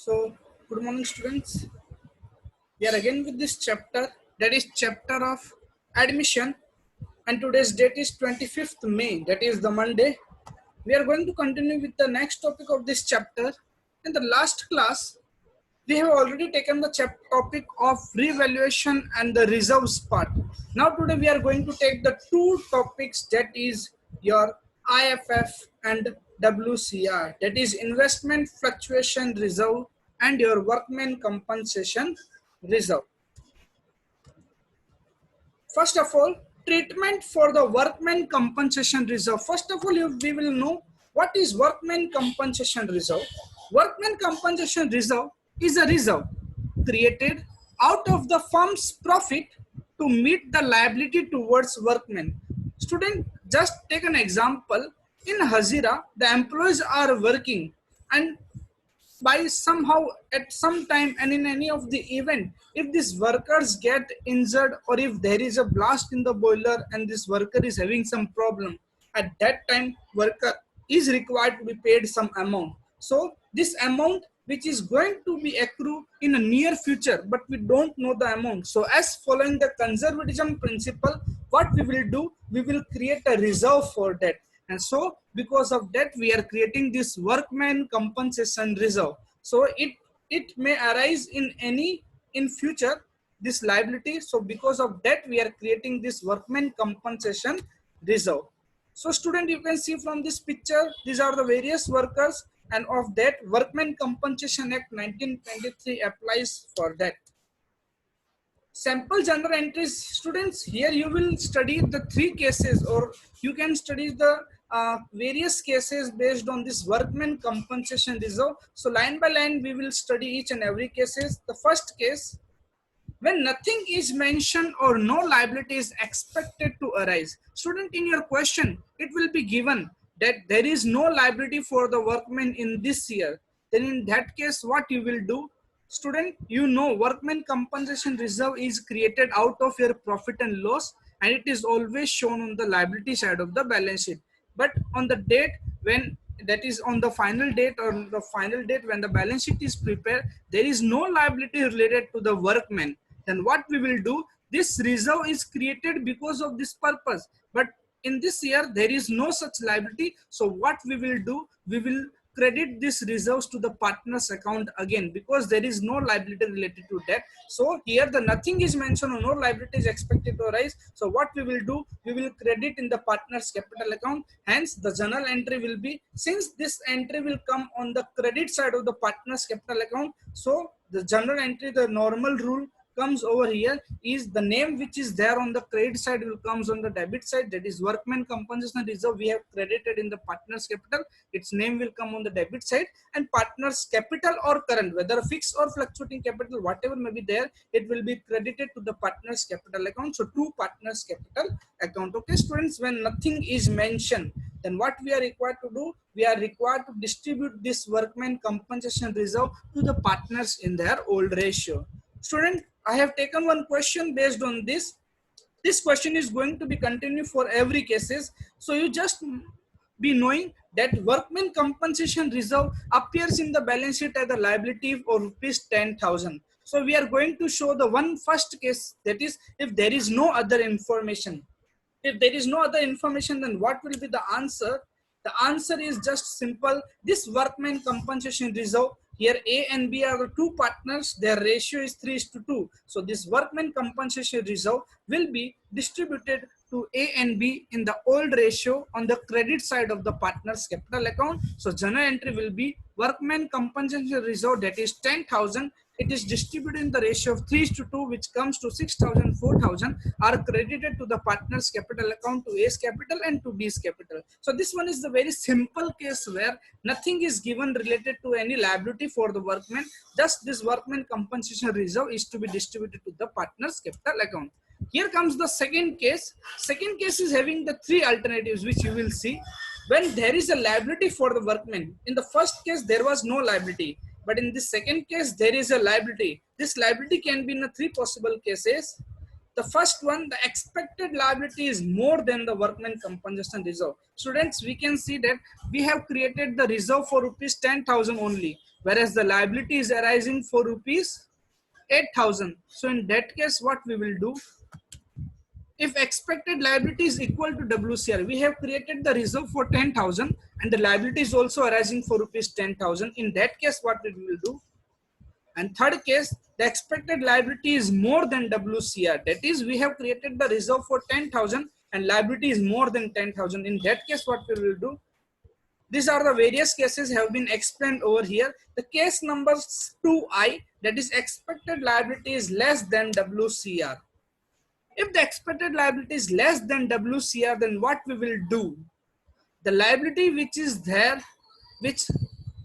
So, good morning, students. We are again with this chapter, that is chapter of admission, and today's date is 25th May, that is the Monday. We are going to continue with the next topic of this chapter. In the last class, we have already taken the topic of revaluation and the reserves part. Now today we are going to take the two topics, that is your IFF and WCR, that is investment fluctuation reserve and your workman compensation reserve. First of all, treatment for the workman compensation reserve. First of all, we will know what is workman compensation reserve. Workman compensation reserve is a reserve created out of the firm's profit to meet the liability towards workmen. Student, just take an example. In Hazira, the employees are working, and by somehow at some time and in any of the event, if these workers get injured or if there is a blast in the boiler and this worker is having some problem, at that time worker is required to be paid some amount. So this amount which is going to be accrue in a near future, but we don't know the amount. So as following the conservatism principle, what we will do, we will create a reserve for that. And so because of that, we are creating this workman compensation reserve. So it may arise in future, this liability. So because of that, we are creating this workman compensation reserve. So student, you can see from this picture, these are the various workers, and of that Workmen Compensation Act 1923 applies for that. Sample journal entries, students, here you will study the three cases, or you can study the various cases based on this workman compensation reserve. So line by line we will study each and every cases. The first case, when nothing is mentioned or no liability is expected to arise. Student, in your question it will be given that there is no liability for the workmen in this year. Then in that case, what you will do? Student, you know workmen compensation reserve is created out of your profit and loss, and it is always shown on the liability side of the balance sheet. But on the date when, that is on the final date, or the final date when the balance sheet is prepared, there is no liability related to the workmen. Then what we will do, this reserve is created because of this purpose, but in this year there is no such liability. So what we will do, we will credit this reserves to the partner's account again, because there is no liability related to that. So here the nothing is mentioned or no liability is expected to arise. So what we will do, we will credit in the partner's capital account. Hence the journal entry will be, since this entry will come on the credit side of the partner's capital account, so the journal entry, the normal rule comes over here is the name which is there on the credit side will comes on the debit side, that is workman compensation reserve we have credited in the partner's capital, its name will come on the debit side, and partner's capital or current, whether fixed or fluctuating capital, whatever may be there, it will be credited to the partner's capital account. So to partner's capital account. Okay students, when nothing is mentioned, then what we are required to do, we are required to distribute this workman compensation reserve to the partners in their old ratio. Student, I have taken one question based on this. This question is going to be continued for every cases. So you just be knowing that workman compensation reserve appears in the balance sheet as a liability of rupees 10,000. So we are going to show the one first case, that is if there is no other information. If there is no other information, then what will be the answer? The answer is just simple. This workman compensation reserve, here A and B are the two partners, their ratio is 3:2. So this workman compensation reserve will be distributed to A and B in the old ratio on the credit side of the partner's capital account. So journal entry will be workman compensation reserve, that is 10,000. It is distributed in the ratio of 3:2, which comes to 6,000, 4,000 are credited to the partner's capital account, to A's capital and to B's capital. So this one is the very simple case where nothing is given related to any liability for the workman. Just this workman compensation reserve is to be distributed to the partner's capital account. Here comes the second case. Second case is having the three alternatives which you will see. When there is a liability for the workman, in the first case there was no liability, but in the second case there is a liability. This liability can be in three possible cases. The first one, the expected liability is more than the workman compensation reserve. Students, we can see that we have created the reserve for rupees 10,000 only, whereas the liability is arising for rupees 8,000. So in that case, what we will do, if expected liability is equal to WCR, we have created the reserve for 10,000 and the liability is also arising for rupees 10,000. In that case, what we will do, and third case, the expected liability is more than WCR. That is, we have created the reserve for 10,000 and liability is more than 10,000. In that case, what we will do? These are the various cases have been explained over here. The case number 2I, that is expected liability is less than WCR. If the expected liability is less than WCR, then what we will do? The liability which is there, which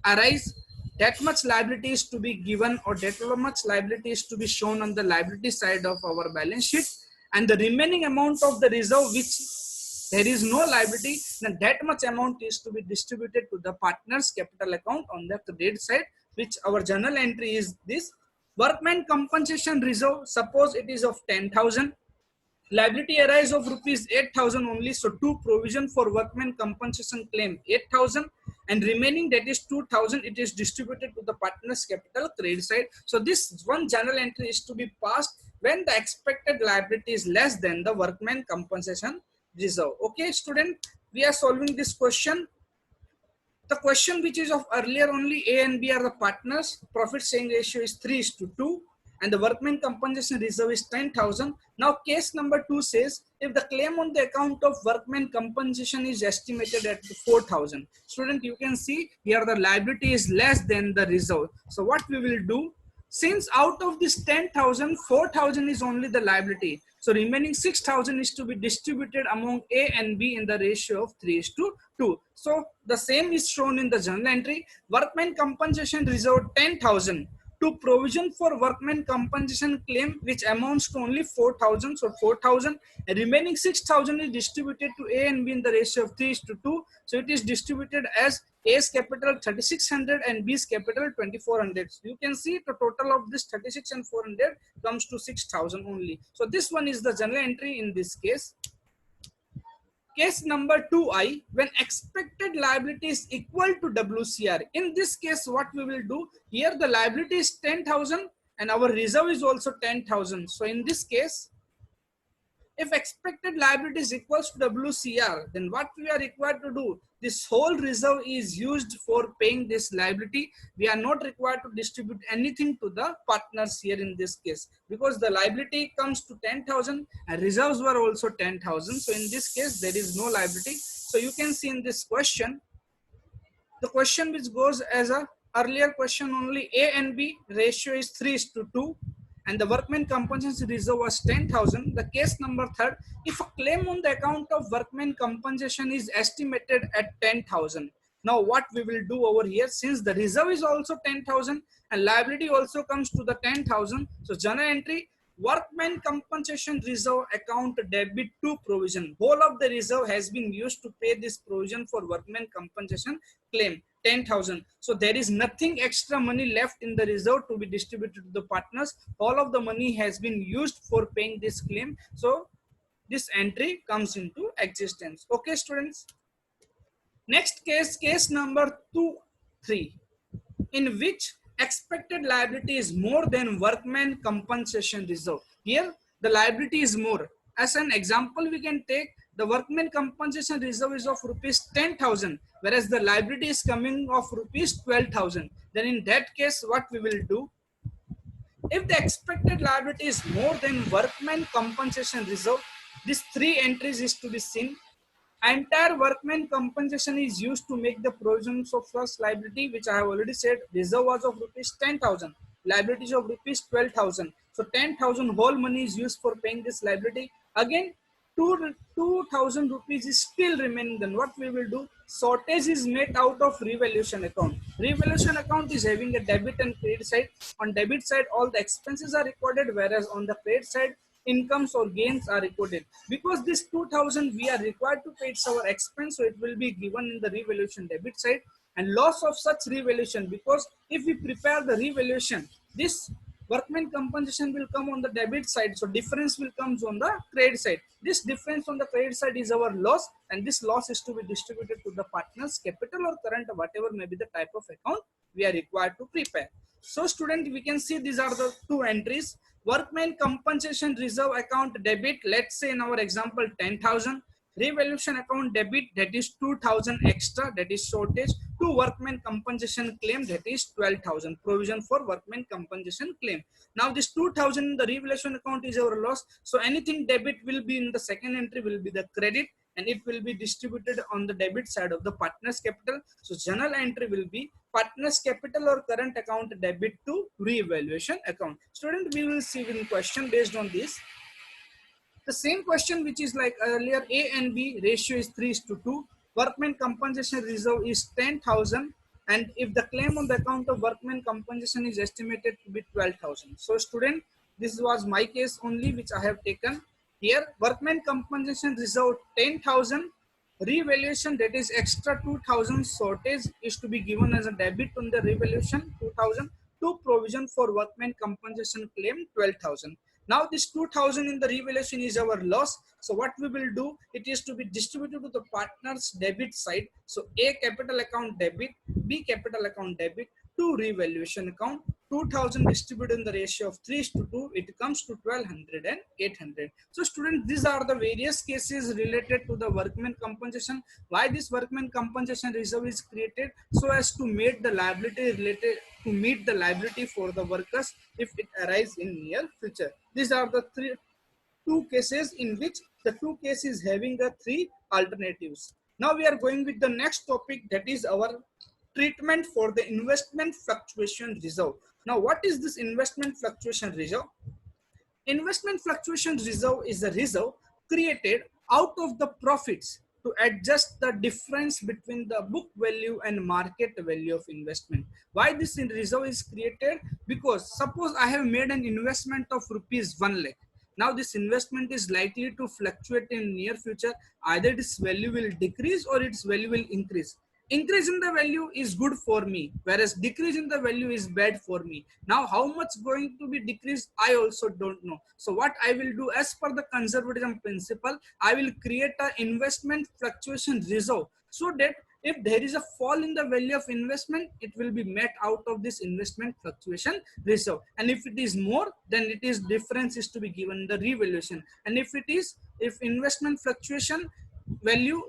arise, that much liability is to be given, or that much liability is to be shown on the liability side of our balance sheet, and the remaining amount of the reserve which there is no liability, then that much amount is to be distributed to the partners capital account on the credit side, which our journal entry is this. Workman compensation reserve, suppose it is of 10,000. Liability arise of rupees 8,000 only. So to provision for workman compensation claim 8,000 and remaining, that is 2,000, it is distributed to the partners capital credit side. So this one journal entry is to be passed when the expected liability is less than the workman compensation reserve. Okay, student, we are solving this question. The question which is of earlier, only A and B are the partners. Profit sharing ratio is 3:2 and the workman compensation reserve is 10,000. Now case number 2 says if the claim on the account of workman compensation is estimated at 4,000. Student, you can see here the liability is less than the reserve. So what we will do, since out of this 10,000, 4,000 is only the liability. So remaining 6,000 is to be distributed among A and B in the ratio of 3:2. So the same is shown in the journal entry. Workman compensation reserve 10,000 to provision for workman compensation claim which amounts to only 4,000. So 4,000, remaining 6,000 is distributed to A and B in the ratio of 3:2. So it is distributed as A's capital 3,600 and B's capital 2,400. So you can see the total of this 36 and 400 comes to 6,000 only. So this one is the journal entry in this case. Case number 2I, when expected liability is equal to WCR. In this case, what we will do, here the liability is 10,000 and our reserve is also 10,000. So in this case, if expected liability is equals to WCR, then what we are required to do, this whole reserve is used for paying this liability. We are not required to distribute anything to the partners here in this case, because the liability comes to 10,000 and reserves were also 10,000. So in this case, there is no liability. So you can see in this question, the question which goes as a earlier question, only A and B ratio is 3:2 and the workman compensation reserve was 10,000. The case number 3rd, if a claim on the account of workman compensation is estimated at 10,000. Now what we will do over here, since the reserve is also 10,000 and liability also comes to the 10,000. So journal entry, workman compensation reserve account debit to provision. Whole of the reserve has been used to pay this provision for workman compensation claim 10,000. So there is nothing extra money left in the reserve to be distributed to the partners. All of the money has been used for paying this claim. So this entry comes into existence. Okay, students. Next case, case number 2-3, in which expected liability is more than workman compensation reserve. Here the liability is more. As an example, we can take the workman compensation reserve is of rupees 10,000, whereas the liability is coming of rupees 12,000. Then in that case, what we will do, if the expected liability is more than workman compensation reserve, these 3 entries is to be seen. Entire workman compensation is used to make the provisions of first liability, which I have already said. Reserve was of rupees 10,000, liabilities of rupees 12,000. So 10,000 whole money is used for paying this liability. Again, 2,000 rupees is still remaining. Then what we will do? Shortage is made out of revaluation account. Revaluation account is having a debit and credit side. On debit side, all the expenses are recorded, whereas on the credit side, incomes or gains are recorded. Because this 2,000 we are required to pay, it's our expense, so it will be given in the revaluation debit side. And loss of such revaluation, because if we prepare the revaluation, this Workman compensation will come on the debit side. So difference will come on the credit side. This difference on the credit side is our loss, and this loss is to be distributed to the partner's capital or current, whatever may be the type of account we are required to prepare. So student, we can see these are the two entries. Workman compensation reserve account debit, let's say in our example 10,000. Revaluation account debit, that is 2,000 extra, that is shortage. To workman compensation claim, that is 12,000. Provision for workman compensation claim. Now this 2,000 in the revaluation account is our loss. So anything debit will be in the second entry will be the credit, and it will be distributed on the debit side of the partner's capital. So general entry will be partner's capital or current account debit to revaluation account. Student, we will see in question based on this. The same question which is like earlier, A and B ratio is 3:2. Workman compensation reserve is 10,000. And if the claim on the account of workman compensation is estimated to be 12,000. So student, this was my case only which I have taken. Here, workman compensation reserve 10,000. Revaluation, that is extra 2,000 shortage, is to be given as a debit on the revaluation 2,000 to provision for workman compensation claim 12,000. Now this 2,000 in the revaluation is our loss. So what we will do, it is to be distributed to the partner's debit side. So A capital account debit, B capital account debit, to revaluation account. 2,000 distributed in the ratio of 3:2, it comes to 1,200 and 800. So students, these are the various cases related to the workman compensation. Why this workman compensation reserve is created? So as to meet the liability related, to meet the liability for the workers if it arises in near future. These are the two cases in which the two cases having the three alternatives. Now we are going with the next topic, that is our treatment for the investment fluctuation reserve. Now what is this investment fluctuation reserve? Investment fluctuation reserve is a reserve created out of the profits to adjust the difference between the book value and market value of investment. Why this reserve is created? Because suppose I have made an investment of rupees 1 lakh. Now this investment is likely to fluctuate in near future. Either its value will decrease or its value will increase. Increase in the value is good for me, whereas decrease in the value is bad for me. Now how much going to be decreased, I also don't know. So what I will do, as per the conservatism principle, I will create an investment fluctuation reserve, so that if there is a fall in the value of investment, it will be met out of this investment fluctuation reserve. And if it is more, then it is difference is to be given the revaluation. And if investment fluctuation value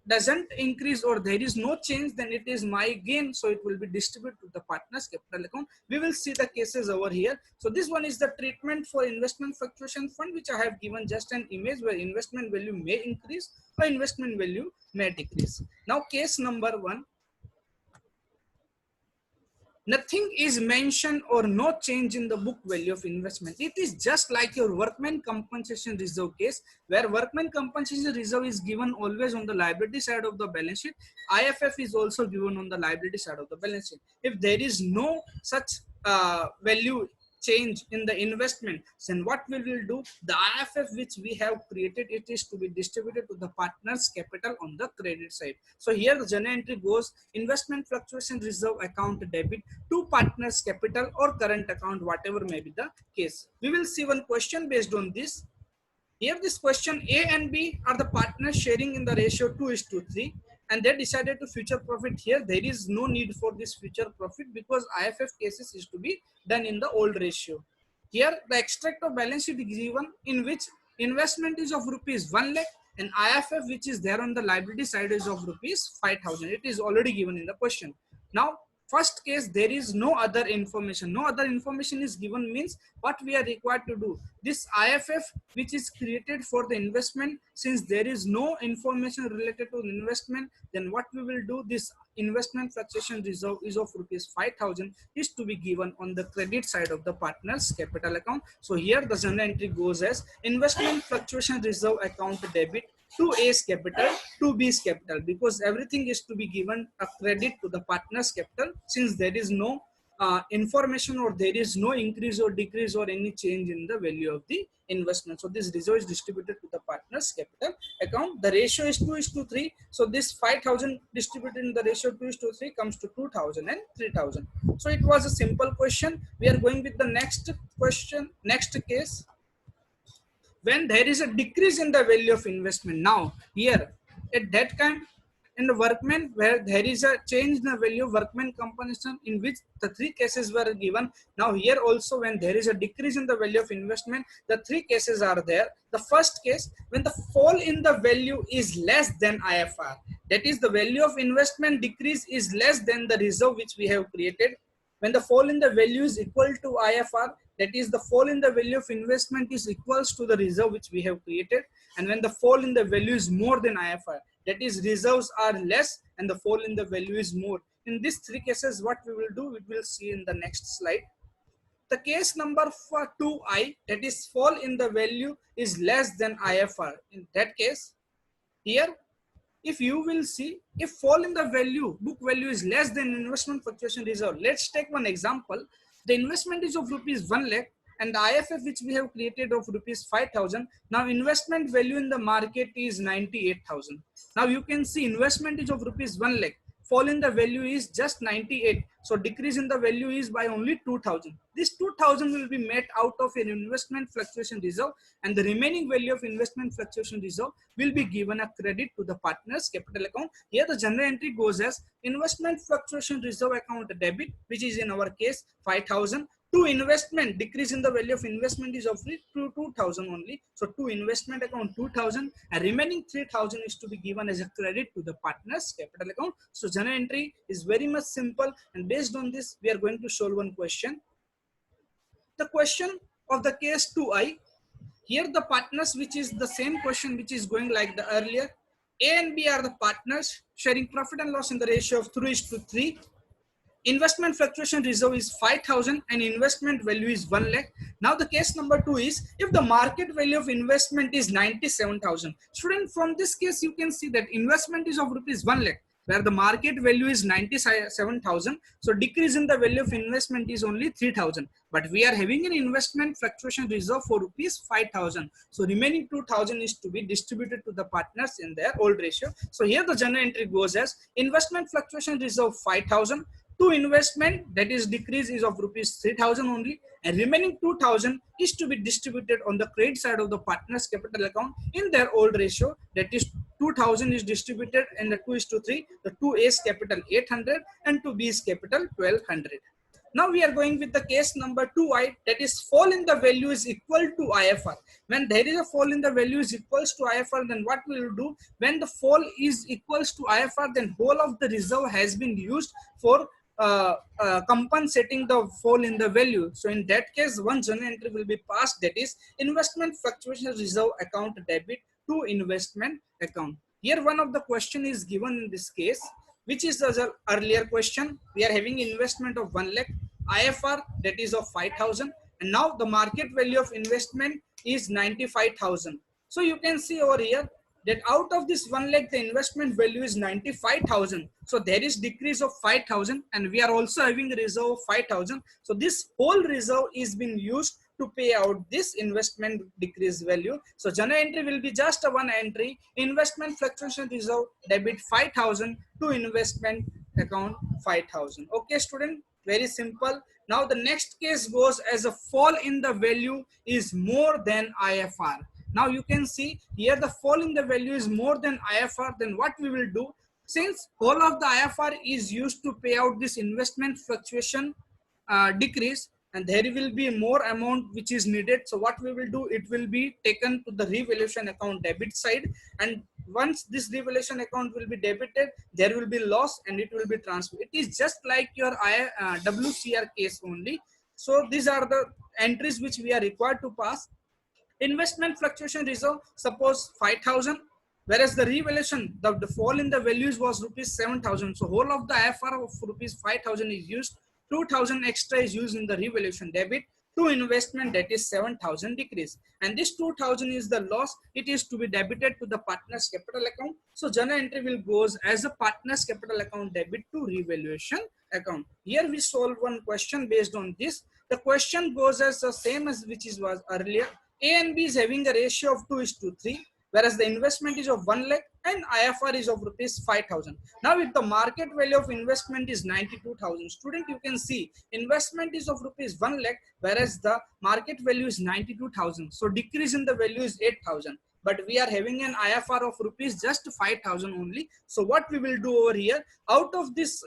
doesn't increase or there is no change, then it is my gain, so it will be distributed to the partner's capital account. We will see the cases over here. So this one is the treatment for investment fluctuation fund, which I have given just an image where investment value may increase or investment value may decrease. Now case number 1, nothing is mentioned or no change in the book value of investment. It is just like your workman compensation reserve case, where workman compensation reserve is given always on the liability side of the balance sheet. IFF is also given on the liability side of the balance sheet. If there is no such value change in the investment, then what we will do, the IFF which we have created, it is to be distributed to the partner's capital on the credit side. So here the journal entry goes investment fluctuation reserve account debit to partner's capital or current account, whatever may be the case. We will see one question based on this. Here this question, A and B are the partners sharing in the ratio 2:3, and they decided to future profit. Here there is no need for this future profit because IFF cases is to be done in the old ratio. Here the extract of balance sheet is given in which investment is of rupees 1 lakh and IFF which is there on the liability side is of rupees 5,000. It is already given in the question. Now first case, there is no other information. No other information is given means what we are required to do. This IFF which is created for the investment, since there is no information related to investment, then what we will do, this investment fluctuation reserve is of rupees 5,000 is to be given on the credit side of the partner's capital account. So here the journal entry goes as investment fluctuation reserve account debit to A's capital to B's capital, because everything is to be given a credit to the partner's capital since there is no information or there is no increase or decrease or any change in the value of the investment. So this reserve is distributed to the partners capital account. The ratio is 2:3. So this 5,000 distributed in the ratio 2:3 comes to 2,000 and 3,000. So it was a simple question. We are going with the next question, next case. When there is a decrease in the value of investment, now here at that time in the workman where there is a change in the value of workman compensation, in which the three cases were given. Now here also when there is a decrease in the value of investment, the three cases are there. The first case, when the fall in the value is less than IFR, that is the value of investment decrease is less than the reserve which we have created. When the fall in the value is equal to IFR, that is the fall in the value of investment is equals to the reserve which we have created. And when the fall in the value is more than IFR, that is reserves are less and the fall in the value is more. In these three cases, what we will do, we will see in the next slide. The case number for 2I, that is fall in the value is less than IFR. In that case, here if you will see, if fall in the value, book value is less than investment fluctuation reserve. Let's take one example. The investment is of rupees 1 lakh and the IFF which we have created of rupees 5,000. Now investment value in the market is 98,000. Now you can see investment is of rupees 1 lakh. Fall in the value is just 98. So decrease in the value is by only 2,000. This 2,000 will be made out of an investment fluctuation reserve, and the remaining value of investment fluctuation reserve will be given a credit to the partner's capital account. Here the general entry goes as investment fluctuation reserve account debit, which is in our case 5,000. To investment, decrease in the value of investment is of 2,000 only. So to investment account 2,000 and remaining 3,000 is to be given as a credit to the partner's capital account. So general entry is very much simple, and based on this we are going to solve one question. The question of the case 2I, here the partners, which is the same question which is going like the earlier. A and B are the partners sharing profit and loss in the ratio of 3:3. Investment fluctuation reserve is 5,000 and investment value is 1 lakh. Now the case number 2 is if the market value of investment is 97,000. Student, from this case you can see that investment is of rupees 1 lakh where the market value is 97,000. So decrease in the value of investment is only 3,000. But we are having an investment fluctuation reserve for rupees 5,000. So remaining 2,000 is to be distributed to the partners in their old ratio. So here the general entry goes as investment fluctuation reserve 5,000. To investment, that is decrease is of rupees 3,000 only, and remaining 2,000 is to be distributed on the credit side of the partners capital account in their old ratio. That is 2,000 is distributed in the 2:3. The 2A's capital 800 and 2B's capital 1,200. Now we are going with the case number 2I, that is fall in the value is equal to IFR. When there is a fall in the value is equals to IFR, then what we will do, when the fall is equals to IFR, then whole of the reserve has been used for compensating the fall in the value. So in that case, one general entry will be passed, that is investment fluctuation reserve account debit to investment account. Here one of the question is given in this case, which is the earlier question. We are having investment of 1 lakh, IFR that is of 5,000, and now the market value of investment is 95,000. So you can see over here that out of this 1 lakh, the investment value is 95,000. So there is decrease of 5,000, and we are also having a reserve of 5,000. So this whole reserve is being used to pay out this investment decrease value. So general entry will be just a one entry, investment fluctuation reserve debit 5,000 to investment account 5,000. Okay student, very simple. Now the next case goes as a fall in the value is more than IFR. Now you can see here the fall in the value is more than IFR. Then what we will do, since whole of the IFR is used to pay out this investment fluctuation decrease, and there will be more amount which is needed. So what we will do, it will be taken to the revaluation account debit side, and once this revaluation account will be debited, there will be loss and it will be transferred. It is just like your WCR case only. So these are the entries which we are required to pass. Investment fluctuation reserve, suppose 5,000, whereas the revaluation, the fall in the values was rupees 7,000. So whole of the IFR of rupees 5,000 is used. 2,000 extra is used in the revaluation debit to investment, that is 7,000 decrease, and this 2,000 is the loss. It is to be debited to the partners capital account. So general entry will goes as a partners capital account debit to revaluation account. Here we solve one question based on this. The question goes as the same as which is was earlier. A and B is having a ratio of 2 is to 3, whereas the investment is of 1 lakh and IFR is of rupees 5,000. Now, if the market value of investment is 92,000, student, you can see investment is of rupees 1 lakh, whereas the market value is 92,000. So decrease in the value is 8,000. But we are having an IFR of rupees just 5,000 only. So what we will do over here, out of this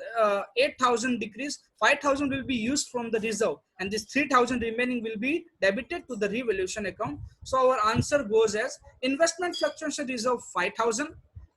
8,000 decrease, 5,000 will be used from the reserve, and this 3,000 remaining will be debited to the revaluation account. So our answer goes as investment fluctuation reserve 5,000,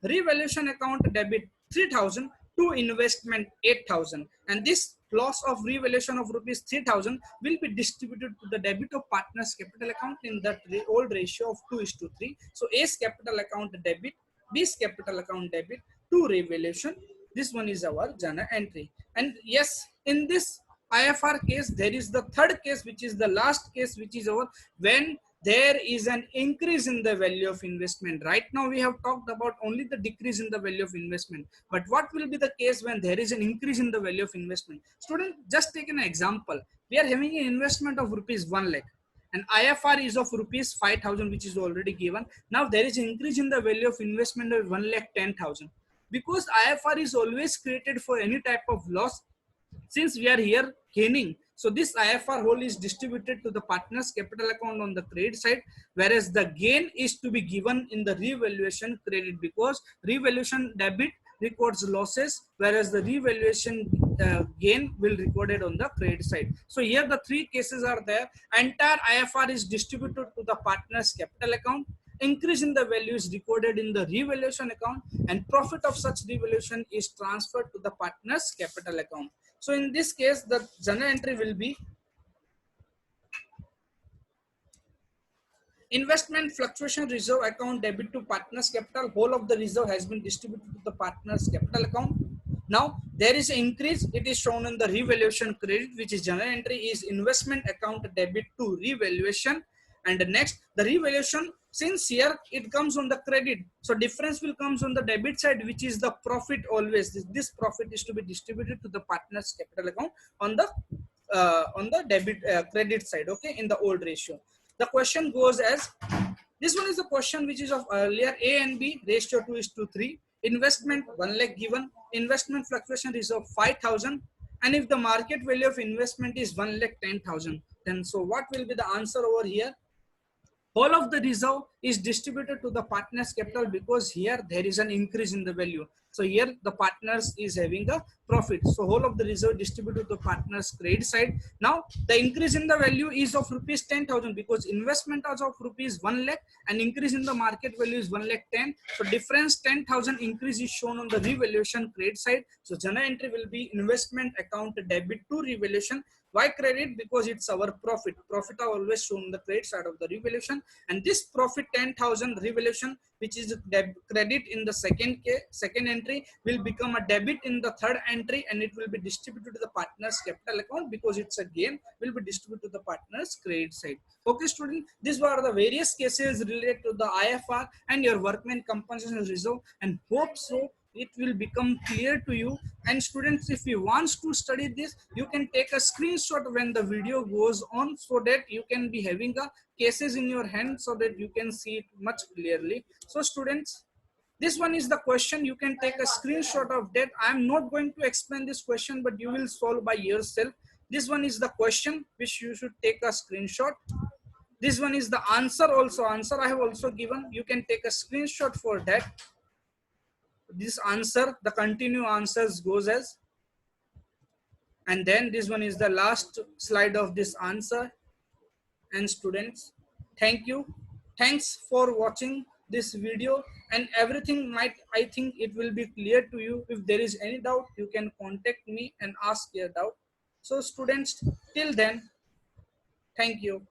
revaluation account debit 3,000 to investment 8,000, and this loss of revaluation of rupees 3,000 will be distributed to the debit of partners capital account in that old ratio of 2 is to 3. So A's capital account debit, B's capital account debit to revaluation. This one is our journal entry. And yes, in this IFR case, there is the third case, which is the last case, which is our when there is an increase in the value of investment. Right now we have talked about only the decrease in the value of investment, but what will be the case when there is an increase in the value of investment? Student, just take an example. We are having an investment of rupees 1 lakh and IFR is of rupees 5,000, which is already given. Now there is an increase in the value of investment of 1 lakh 10,000. Because IFR is always created for any type of loss, since we are here gaining, so this IFR whole is distributed to the partners capital account on the credit side, whereas the gain is to be given in the revaluation credit, because revaluation debit records losses, whereas the revaluation gain will recorded on the credit side. So here the three cases are there. Entire IFR is distributed to the partners capital account, increase in the value is recorded in the revaluation account, and profit of such revaluation is transferred to the partners capital account. So in this case, the journal entry will be investment fluctuation reserve account debit to partners capital. Whole of the reserve has been distributed to the partners capital account. Now there is an increase. It is shown in the revaluation credit, which is journal entry is investment account debit to revaluation. And next, the revaluation, since here it comes on the credit, so difference will comes on the debit side, which is the profit always. This profit is to be distributed to the partners capital account on the debit credit side. Okay, in the old ratio. The question goes as this one is the question which is of earlier. A and B ratio 2 is to 3. Investment 1 lakh given. Investment fluctuation reserve 5,000. And if the market value of investment is 1 lakh 10,000, then so what will be the answer over here? Whole of the reserve is distributed to the partners capital, because here there is an increase in the value. So here the partners is having a profit. So whole of the reserve distributed to the partners credit side. Now the increase in the value is of rupees 10,000, because investment is of rupees 1 lakh and increase in the market value is 1 lakh 10. So difference 10,000 increase is shown on the revaluation credit side. So journal entry will be investment account debit to revaluation. Why credit? Because it's our profit. Profit are always shown on the credit side of the revaluation, and this profit 10,000 revaluation, which is credit in the second entry, will become a debit in the third entry, and it will be distributed to the partners capital account, because it's a gain will be distributed to the partners credit side. Okay, student, these were the various cases related to the IFR and your workman compensation reserve, and hope so it will become clear to you. And students, if you want to study this, you can take a screenshot when the video goes on, so that you can be having a cases in your hand, so that you can see it much clearly. So students, this one is the question. You can take a screenshot of that. I am not going to explain this question, but you will solve by yourself. This one is the question which you should take a screenshot. This one is the answer also. Answer I have also given. You can take a screenshot for that. This answer, the continue answers goes as, and then this one is the last slide of this answer. And students, thank you. Thanks for watching this video, and everything might, I think it will be clear to you. If there is any doubt, you can contact me and ask your doubt. So students, till then, thank you.